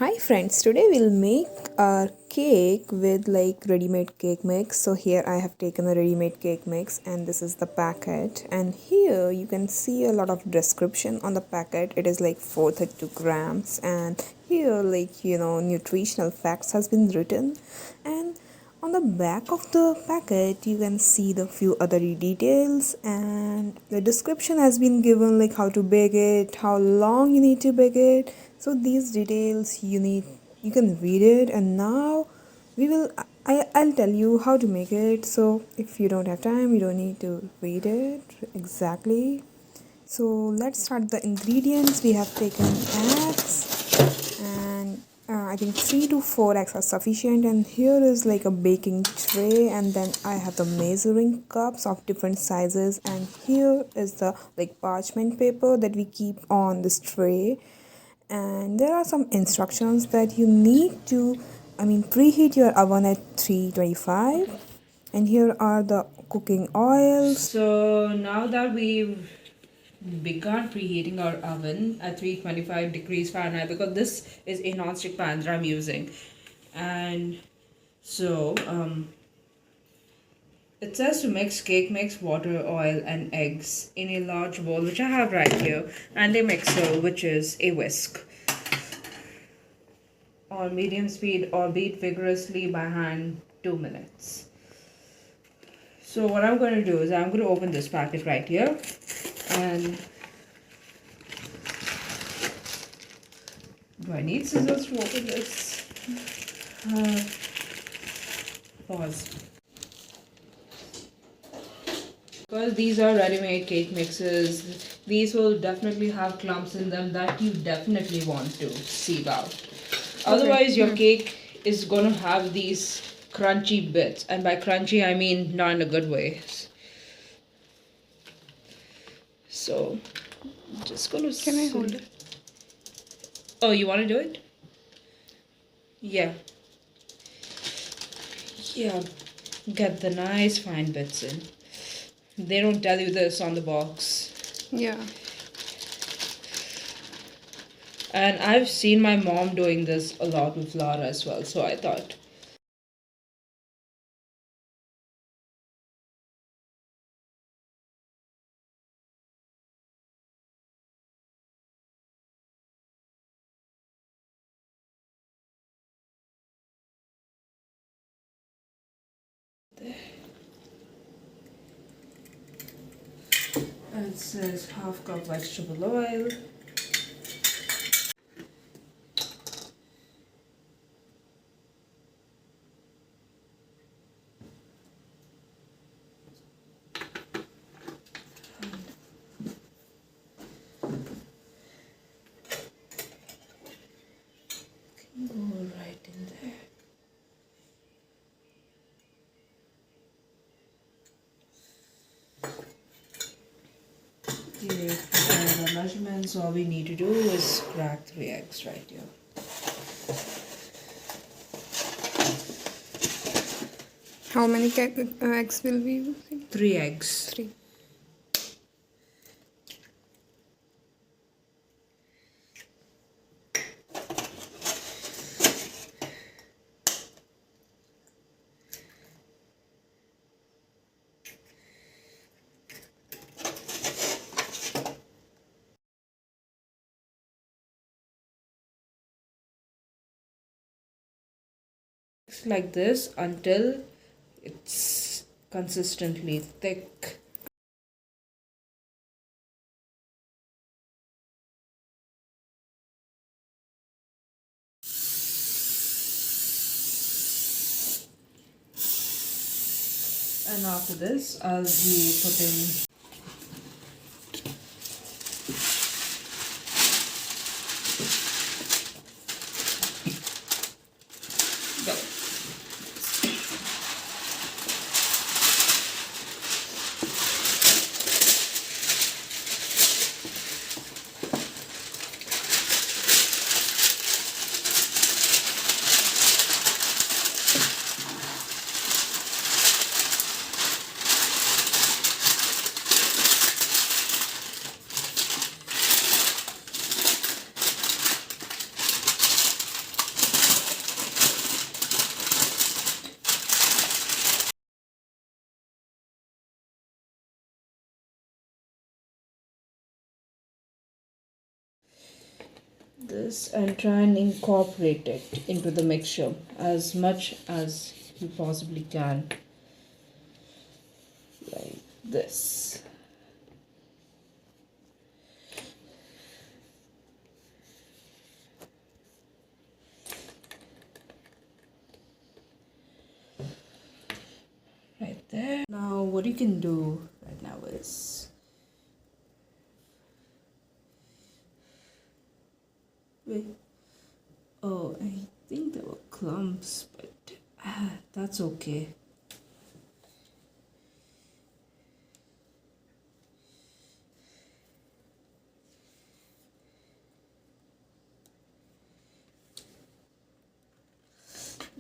Hi friends, today we'll make our cake with like ready-made cake mix. So here I have taken a ready-made cake mix and this is the packet, and here you can see a lot of description on the packet. It is like 432 grams, and here nutritional facts has been written, and on the back of the packet you can see the few other details, and the description has been given like how to bake it, how long you need to bake it. So these details you can read it, and now we will I'll tell you how to make it. So if you don't have time, you don't need to read it exactly. So let's start the ingredients. We have taken eggs, and I think 3 to 4 eggs are sufficient, and here is like a baking tray, and then I have the measuring cups of different sizes, and here is the like parchment paper that we keep on this tray. And there are some instructions that you need to preheat your oven at 325, and here are the cooking oils. So now that we've begun preheating our oven at 325 degrees Fahrenheit, because this is a non-stick pan that I'm using, and so it says to mix cake mix, water, oil, and eggs in a large bowl, which I have right here, and a mixer, which is a whisk, on medium speed or beat vigorously by hand 2 minutes. So what I'm going to do is I'm going to open this packet right here, and do I need scissors to open this? Pause. Because these are ready-made cake mixes, these will definitely have clumps in them that you definitely want to sieve out. Otherwise, your cake is going to have these crunchy bits, and by crunchy I mean not in a good way. So, I'm just going to... Can I hold it? Oh, you want to do it? Yeah. Yeah, get the nice fine bits in. They don't tell you this on the box. Yeah. And I've seen my mom doing this a lot with flour as well, so I thought. It says half cup vegetable oil. Go right in there. Okay, the measurements, all we need to do is crack 3 eggs right here. How many eggs will we using? 3 eggs. 3. Like this until it's consistently thick. And after this, I'll be putting go. this and try and incorporate it into the mixture as much as you possibly can, like this. Right there. Now what you can do right now is, wait, oh, I think there were clumps, but that's okay.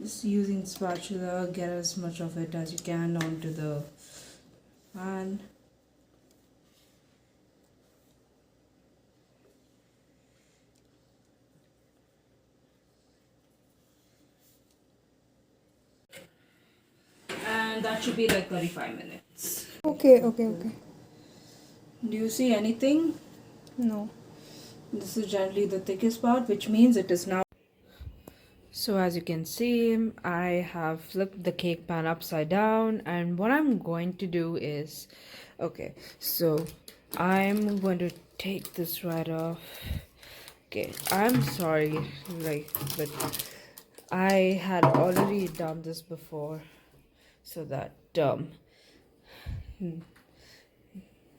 Just using spatula, get as much of it as you can onto the pan. And that should be like 35 minutes. Okay, okay, okay. Do you see anything? No. This is generally the thickest part, which means it is now. So as you can see, I have flipped the cake pan upside down, and what I'm going to do is, okay, so I'm going to take this right off. Okay, I'm sorry, like, but I had already done this before, so that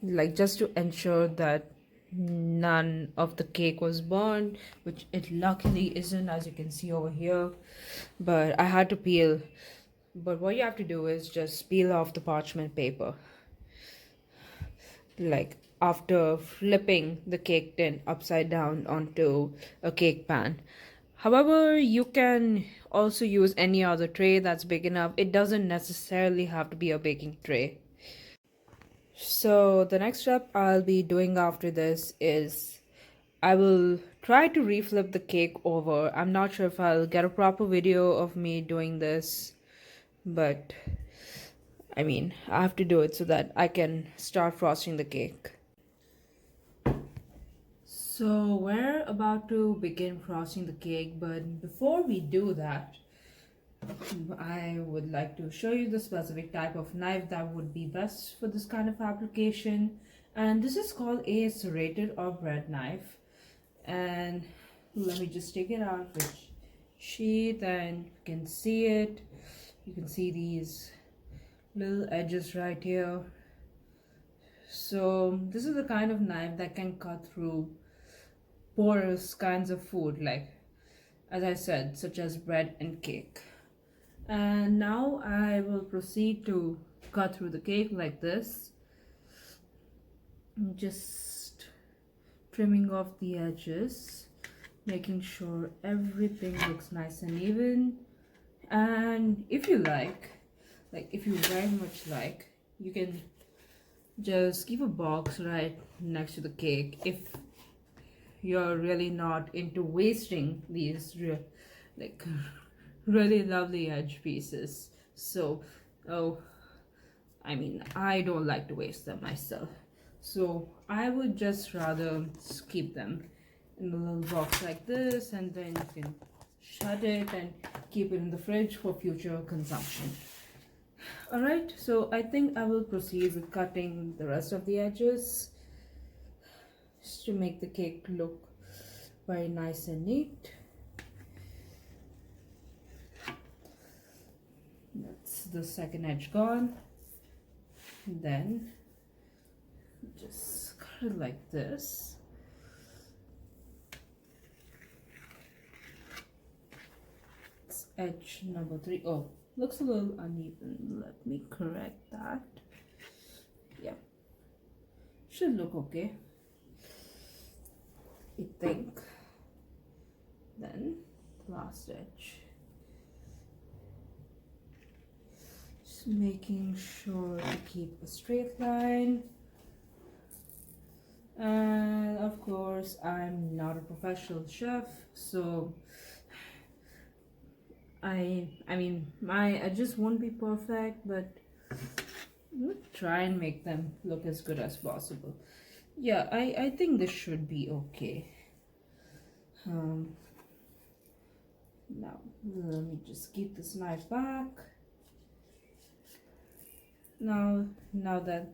like, just to ensure that none of the cake was burned, which it luckily isn't, as you can see over here, but I had to peel. But what you have to do is just peel off the parchment paper, like after flipping the cake tin upside down onto a cake pan. However, you can also use any other tray that's big enough. It doesn't necessarily have to be a baking tray. So the next step I'll be doing after this is I will try to reflip the cake over. I'm not sure if I'll get a proper video of me doing this, but I mean, I have to do it so that I can start frosting the cake. So we're about to begin frosting the cake, but before we do that, I would like to show you the specific type of knife that would be best for this kind of application. And this is called a serrated or bread knife. And let me just take it out of the sheath, and you can see it. You can see these little edges right here. So this is the kind of knife that can cut through porous kinds of food, like, as I said, such as bread and cake. And now I will proceed to cut through the cake like this, just trimming off the edges, making sure everything looks nice and even. And if you like if you very much like, you can just keep a box right next to the cake if you're really not into wasting these like really lovely edge pieces. So, oh, I mean, I don't like to waste them myself, so I would just rather keep them in a little box like this, and then you can shut it and keep it in the fridge for future consumption. Alright, so I think I will proceed with cutting the rest of the edges just to make the cake look very nice and neat. That's the second edge gone. Then just cut it like this. It's edge number 3. Oh, looks a little uneven. Let me correct that. Yeah, should look okay, I think. Then last edge, just making sure to keep a straight line. And of course, I'm not a professional chef, so I mean, my edges won't be perfect, but we'll try and make them look as good as possible. Yeah, I think this should be okay. Um, Now, let me just keep this knife back. Now that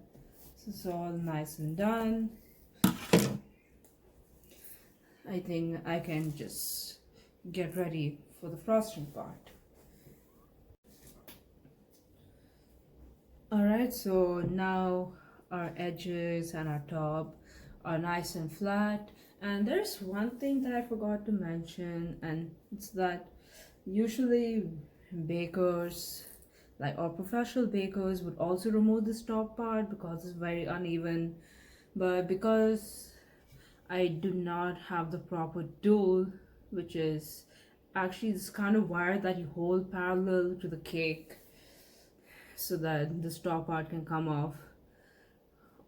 this is all nice and done, I think I can just get ready for the frosting part. Alright, so now our edges and our top are nice and flat. And there's one thing that I forgot to mention, and it's that usually bakers, like or professional bakers, would also remove this top part because it's very uneven. But because I do not have the proper tool, which is actually this kind of wire that you hold parallel to the cake so that this top part can come off,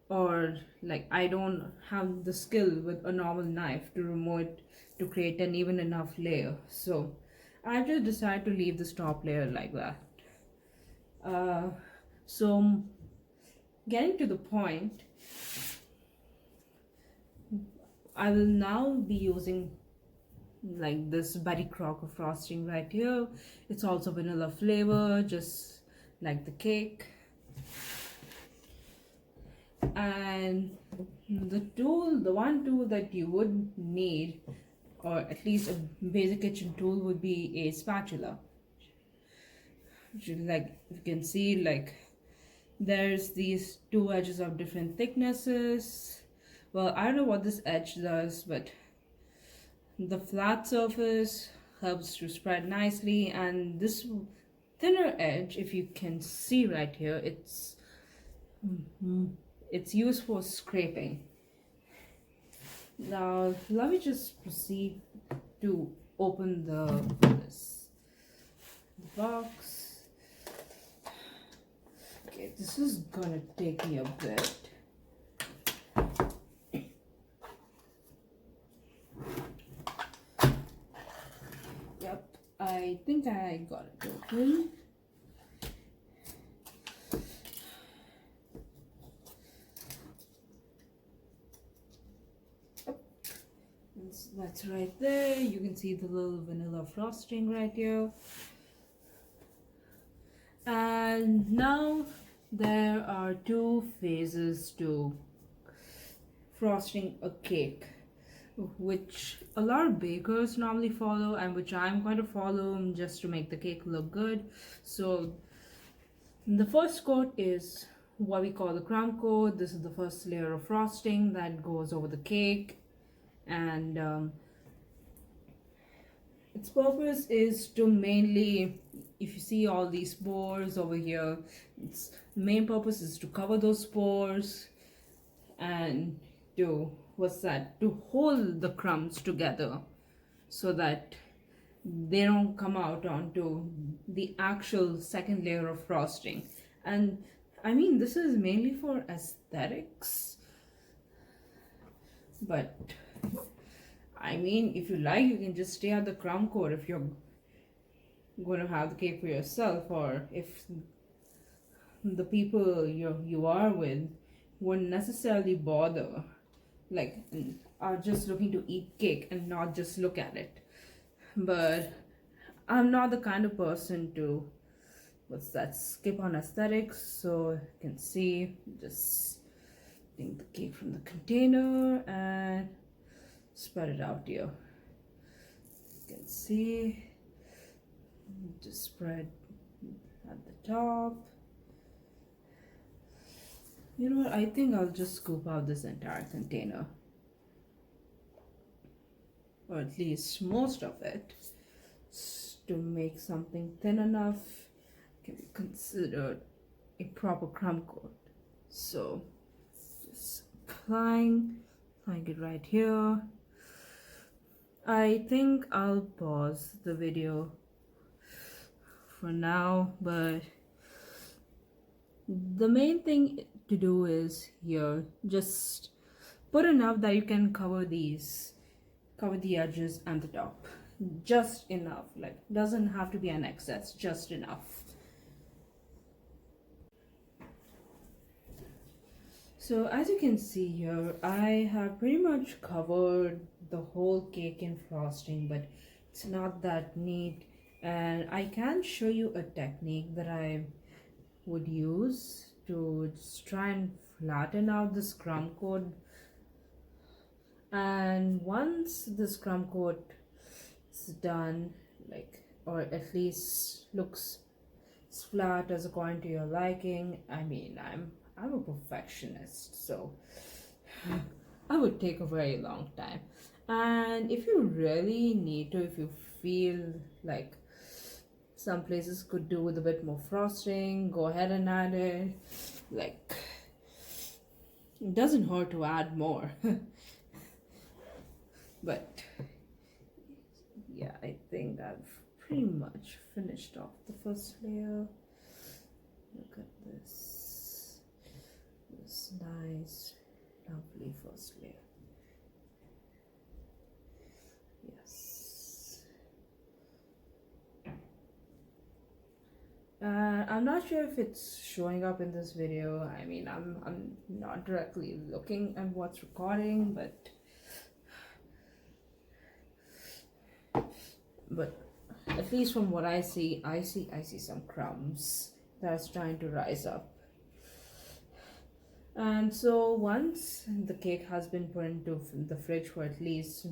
or like I don't have the skill with a normal knife to remove it to create an even enough layer, so I just decided to leave this top layer like that. So getting to the point, I will now be using like this Betty Crocker frosting right here. It's also vanilla flavor, just like the cake. And the one tool that you would need, or at least a basic kitchen tool, would be a spatula. Like you can see, like there's these two edges of different thicknesses. Well, I don't know what this edge does, but the flat surface helps to spread nicely, and this thinner edge, if you can see right here, it's used for scraping. Now let me just proceed to open the box. Okay, this is gonna take me a bit. Yep, I think I got it open. That's right there. You can see the little vanilla frosting right here. And now there are two phases to frosting a cake, which a lot of bakers normally follow and which I'm going to follow just to make the cake look good. So the first coat is what we call the crumb coat. This is the first layer of frosting that goes over the cake, and its purpose is to mainly, if you see all these spores over here, its main purpose is to cover those spores and to to hold the crumbs together so that they don't come out onto the actual second layer of frosting. And I mean, this is mainly for aesthetics, but I mean, if you like, you can just stay at the crumb coat if you're going to have the cake for yourself, or if the people you are with wouldn't necessarily bother, like are just looking to eat cake and not just look at it. But I'm not the kind of person to skip on aesthetics, so you can see, just take the cake from the container and spread it out here. You can see, just spread at the top. You know what, I think I'll just scoop out this entire container, or at least most of it, to make something thin enough can be considered a proper crumb coat. So just applying it right here. I think I'll pause the video for now, but the main thing to do is here, just put enough that you can cover the edges and the top, just enough, like doesn't have to be an excess, just enough. So as you can see here, I have pretty much covered the whole cake in frosting, but it's not that neat. And I can show you a technique that I would use to just try and flatten out this crumb coat. And once this crumb coat is done, like, or at least looks as flat as according to your liking, I mean, I'm a perfectionist, so I would take a very long time. And if you really need to, if you feel like some places could do with a bit more frosting, go ahead and add it. Like, it doesn't hurt to add more. But yeah, I think I've pretty much finished off the first layer. Look at this nice, lovely first layer. Yes. I'm not sure if it's showing up in this video. I mean, I'm not directly looking at what's recording, but at least from what I see, I see some crumbs that's trying to rise up. And so once the cake has been put into the fridge for at least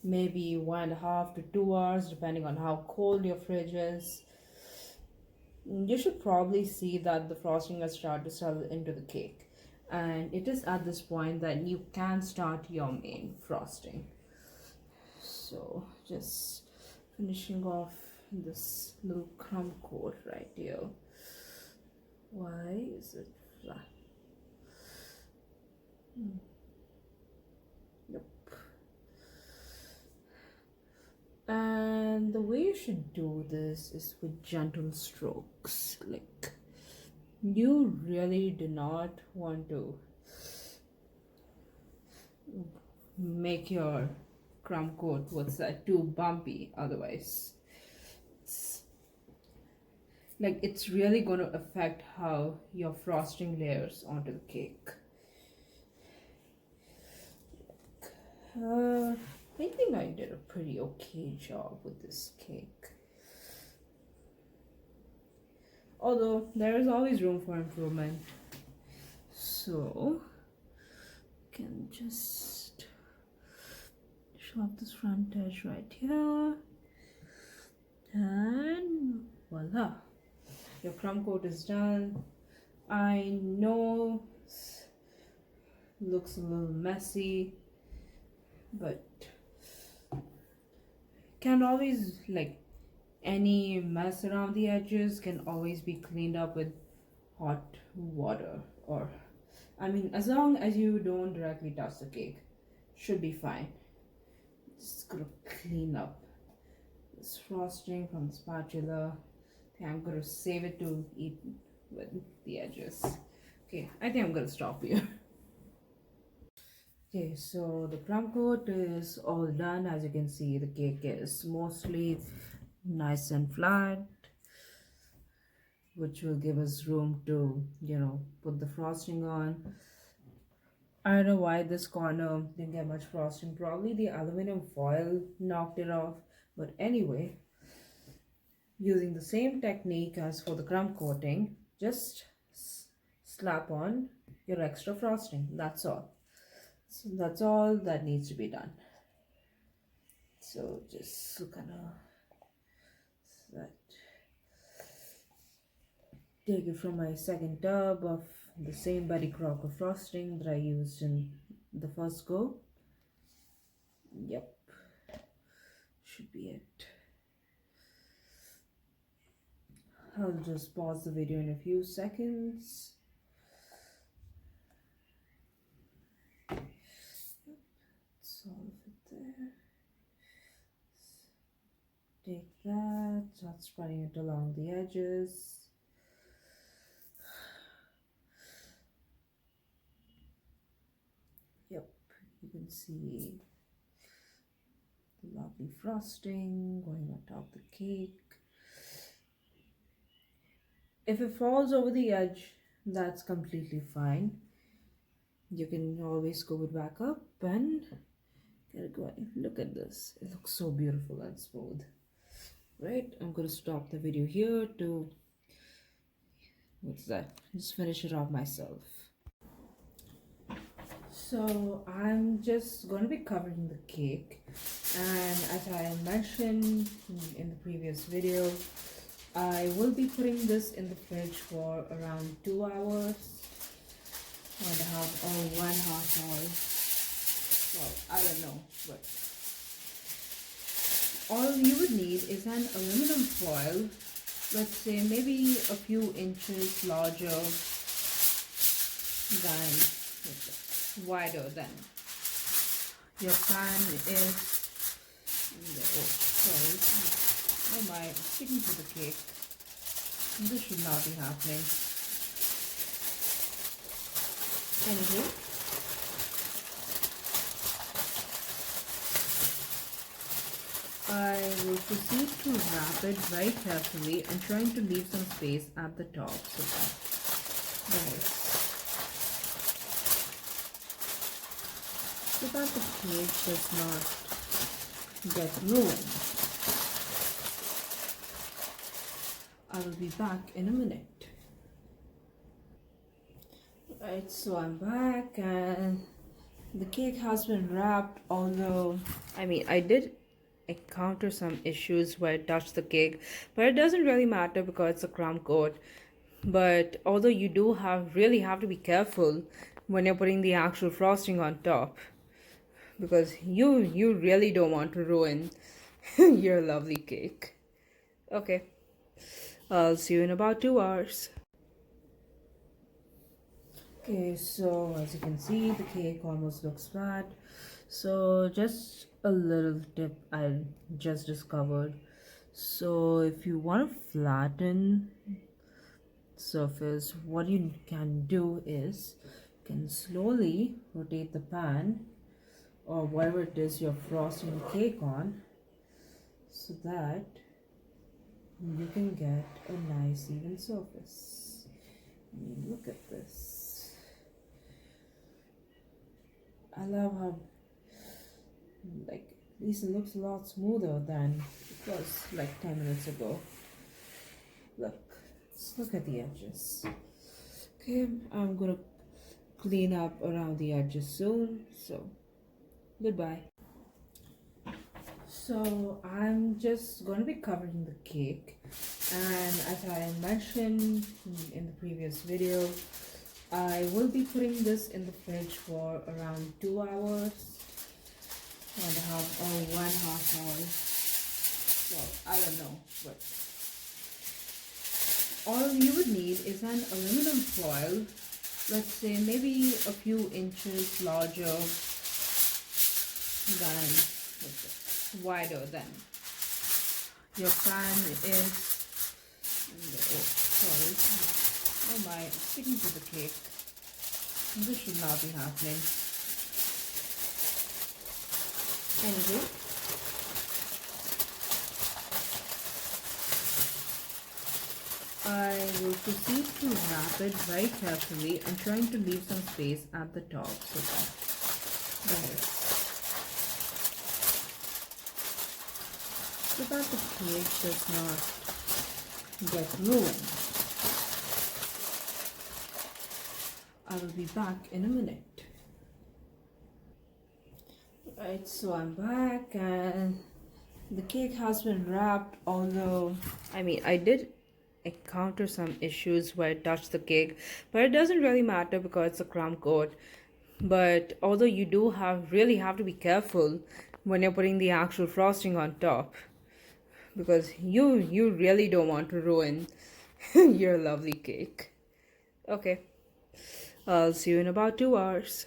maybe 1.5 to 2 hours, depending on how cold your fridge is, you should probably see that the frosting has started to settle into the cake. And it is at this point that you can start your main frosting. So just finishing off this little crumb coat right here. Why is it flat? Nope. And the way you should do this is with gentle strokes. Like, you really do not want to make your crumb coat too bumpy, otherwise it's really going to affect how your frosting layers onto the cake. I think I did a pretty okay job with this cake, although there is always room for improvement. So can just show up this front edge right here, and voila, your crumb coat is done. I know looks a little messy, but can always, like, any mess around the edges can always be cleaned up with hot water, or I mean, as long as you don't directly touch the cake, should be fine. Just gonna clean up this frosting from the spatula. I'm gonna save it to eat with the edges. Okay, I think I'm gonna stop here. Okay, so the crumb coat is all done. As you can see, the cake is mostly nice and flat, which will give us room to, put the frosting on. I don't know why this corner didn't get much frosting. Probably the aluminum foil knocked it off. But anyway, using the same technique as for the crumb coating, just slap on your extra frosting. That's all. So that's all that needs to be done. So just gonna take it from my second tub of the same Betty Crocker frosting that I used in the first go. Yep, should be it. I'll just pause the video in a few seconds. Solve it there. Take that, start spreading it along the edges. Yep, you can see the lovely frosting going on top of the cake. If it falls over the edge, that's completely fine. You can always go it back up and Get it going. Look at this. It looks so beautiful and smooth. Right? I'm gonna stop the video here to what's that? Just finish it off myself. So I'm just going to be covering the cake, and as I mentioned in the previous video, I will be putting this in the fridge for around 2 hours, 1.5 or 1.5 hours. Well, I don't know, but all you would need is an aluminum foil, let's say maybe a few inches larger than, wider than your pan is. Oh, sorry. Oh my, I'm sticking to the cake. This should not be happening. Anyway, I will proceed to wrap it very carefully and trying to leave some space at the top so that the cake does not get ruined. I will be back in a minute. Right, so I'm back and the cake has been wrapped, although I did encounter some issues where I touched the cake, but it doesn't really matter because it's a crumb coat. But although you do really have to be careful when you're putting the actual frosting on top, because you really don't want to ruin your lovely cake. Okay, I'll see you in about 2 hours. Okay, so as you can see, the cake almost looks flat. So just a little tip I just discovered. So if you want to flatten surface, what you can do is you can slowly rotate the pan or whatever it is you're frosting the cake on, so that you can get a nice even surface. Look at this. I love how, like, at least it looks a lot smoother than it was like 10 minutes ago. Look at the edges. Okay, I'm gonna clean up around the edges soon, so goodbye. So I'm just going to be covering the cake, and as I mentioned in the previous video, I will be putting this in the fridge for around 2 hours, 1.5 or 1.5 hours. Well, I don't know, but all you would need is an aluminum foil, let's say maybe a few inches larger than, wider than your pan is. Oh, sorry. Oh my, I'm sticking to the cake. This should not be happening. Anyway, I will proceed to wrap it very carefully and trying to leave some space at the top so that the cake does not get ruined. I will be back in a minute. Right, so I'm back and the cake has been wrapped, although I did encounter some issues where I touched the cake, but it doesn't really matter because it's a crumb coat. But although you do really have to be careful when you're putting the actual frosting on top, because you really don't want to ruin your lovely cake. Okay, I'll see you in about 2 hours.